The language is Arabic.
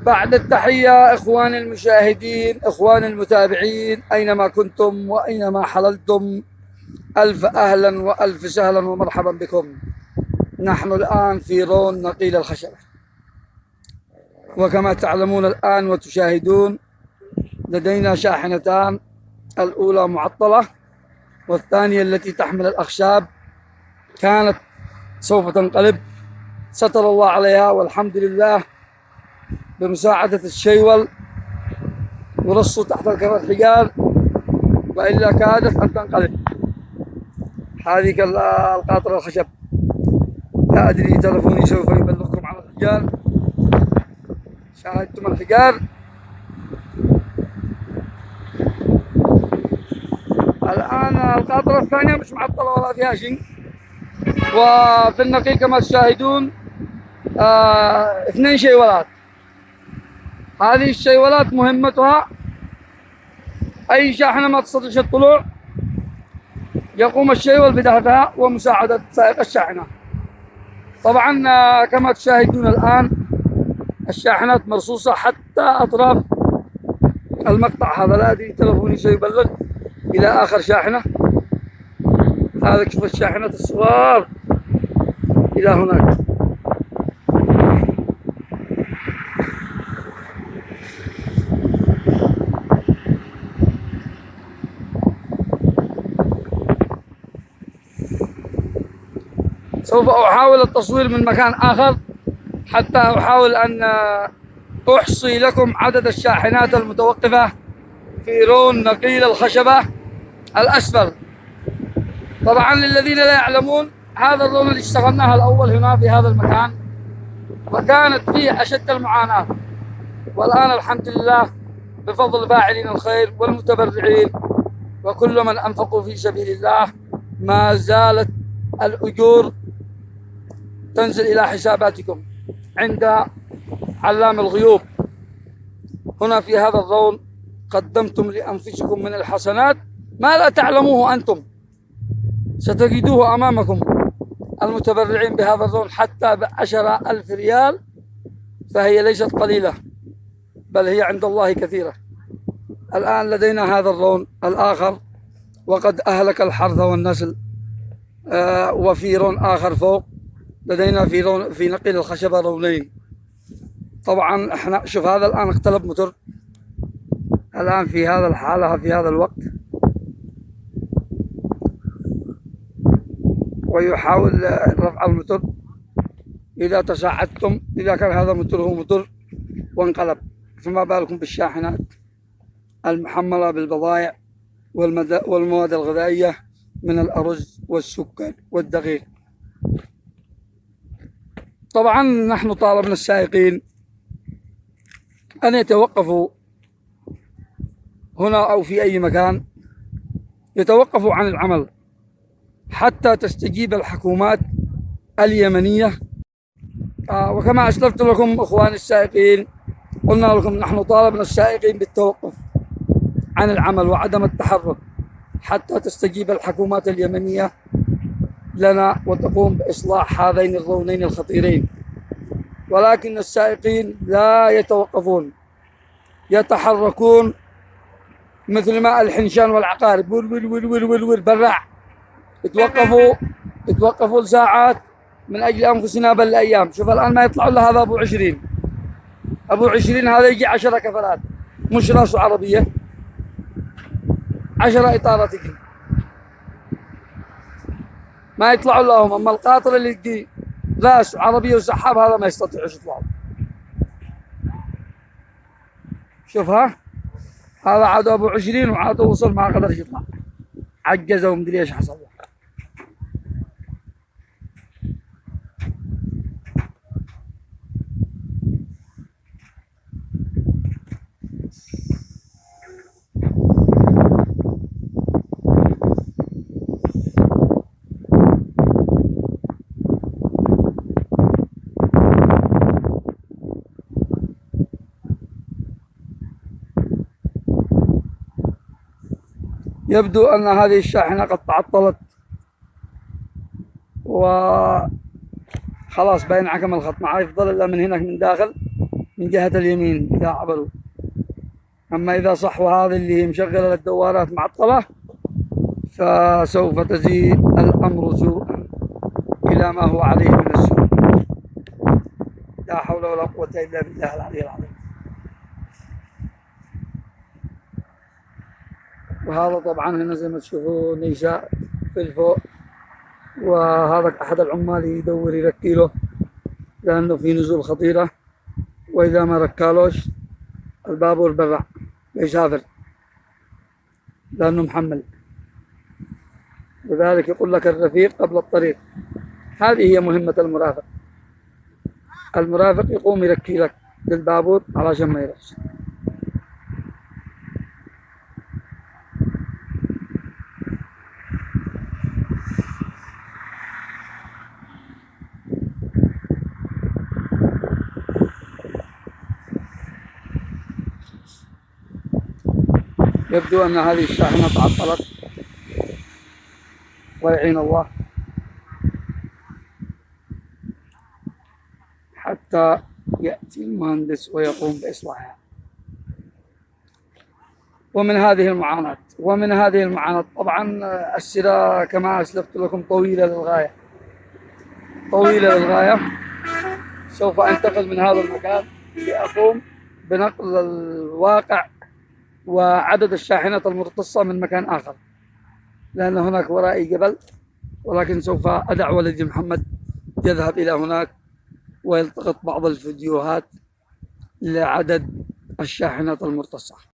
بعد التحية إخواني المشاهدين، إخواني المتابعين، أينما كنتم وأينما حللتم، ألف أهلا وألف سهلا ومرحبا بكم. نحن الآن في رون نقيل الخشبة، وكما تعلمون الآن وتشاهدون لدينا شاحنتان، الأولى معطلة والثانية التي تحمل الأخشاب كانت سوف تنقلب، ستر الله عليها والحمد لله بمساعدة الشيول ورصوا تحت الكفر الحجار، وإلا كادت أن تنقلب. هذه القاطرة الخشب، لا أدري تلفوني سوف يبلغكم عن الحجار. شاهدتم الحجار. الآن القاطرة الثانية مش معطلة ولا فيها شيء، وفي النقيل كما تشاهدون اثنين شيولات. هذه الشيولات مهمتها أي شاحنة ما تستطيع الطلوع يقوم الشيول بدفعها ومساعدة سائق الشاحنة. طبعا كما تشاهدون الآن الشاحنات مرصوصة حتى أطراف المقطع هذا، لا أدري تلفوني سيبلغ إلى آخر شاحنة. هذا شوف الشاحنات الصغار إلى هناك. سوف أحاول التصوير من مكان آخر حتى أحاول أن أحصي لكم عدد الشاحنات المتوقفة في رون نقيل الخشبة الأسفل. طبعا للذين لا يعلمون، هذا الرون اللي اشتغلناها الأول هنا في هذا المكان، وكانت فيه أشد المعاناة، والآن الحمد لله بفضل فاعلين الخير والمتبرعين وكل من أنفقوا في سبيل الله ما زالت الأجور تنزل إلى حساباتكم عند علام الغيوب. هنا في هذا الرون قدمتم لأنفسكم من الحسنات ما لا تعلموه أنتم، ستجدوه أمامكم. المتبرعين بهذا الرون حتى ب10,000 ريال، فهي ليست قليلة بل هي عند الله كثيرة. الآن لدينا هذا الرون الآخر وقد أهلك الحرث والنسل، وفي رون آخر فوق. لدينا في نقيل الخشبة رونين. طبعا احنا شوف هذا الآن اقتلب موتور الآن في هذا الحالة في هذا الوقت، ويحاول رفع الموتور. إذا تساعدتم، إذا كان هذا الموتور هو موتور وانقلب، فما بالكم بالشاحنات المحملة بالبضائع والمواد الغذائية من الأرز والسكر والدقيق. طبعا نحن طالبنا السائقين أن يتوقفوا هنا أو في أي مكان، يتوقفوا عن العمل حتى تستجيب الحكومات اليمنية. وكما أسلفت لكم إخواني السائقين، قلنا لكم نحن طالبنا السائقين بالتوقف عن العمل وعدم التحرك حتى تستجيب الحكومات اليمنية لنا وتقوم بإصلاح هذين الرونين الخطيرين. ولكن السائقين لا يتوقفون، يتحركون مثل ما الحنشان والعقارب، ور برع. يتوقفوا لساعات من أجل أنفسنا بل الأيام. شوف الآن ما يطلع إلا هذا أبو 20 هذا يجي 10 كفرات، مش راسه عربية، 10 إطارات تجي ما يطلعوا لهم. أما القاطر اللي يجي راس عربية وسحاب هذا ما يستطيعوش يطلعوا. شوفها هذا عاد أبو 20 وعاد وصل ما قدرش يطلع، عجزه ومدري ايش حصل له. يبدو أن هذه الشاحنة قد تعطلت وخلاص بين عكم الخط، ما عاد يفضل إلا من هنا من داخل من جهة اليمين إذا عبروا. أما إذا صحوا هذه اللي هي مشغلة للدوارات معطلة فسوف تزيد الأمر سوءا إلى ما هو عليه من السوء. لا حول ولا قوة إلا بالله العلي العظيم. وهذا طبعا هنا زي ما تشوفوا نيشاء في الفوق، وهذا أحد العمال يدور يركي له لأنه في نزول خطيرة، وإذا ما ركالوش البابور برع يسافر لأنه محمل. لذلك يقول لك الرفيق قبل الطريق. هذه هي مهمة المرافق. المرافق يقوم يركي لك للبابور علشان ما يرقص. يبدو أن هذه الشاحنة تعطلت، ويعين الله حتى يأتي المهندس ويقوم بإصلاحها. ومن هذه المعاناة طبعا السيرة كما أسلفت لكم طويلة للغاية. سوف أنتقل من هذا المكان لأقوم بنقل الواقع وعدد الشاحنات المرتصة من مكان آخر، لأن هناك ورائي جبل، ولكن سوف أدع ولدي محمد يذهب إلى هناك ويلتقط بعض الفيديوهات لعدد الشاحنات المرتصة.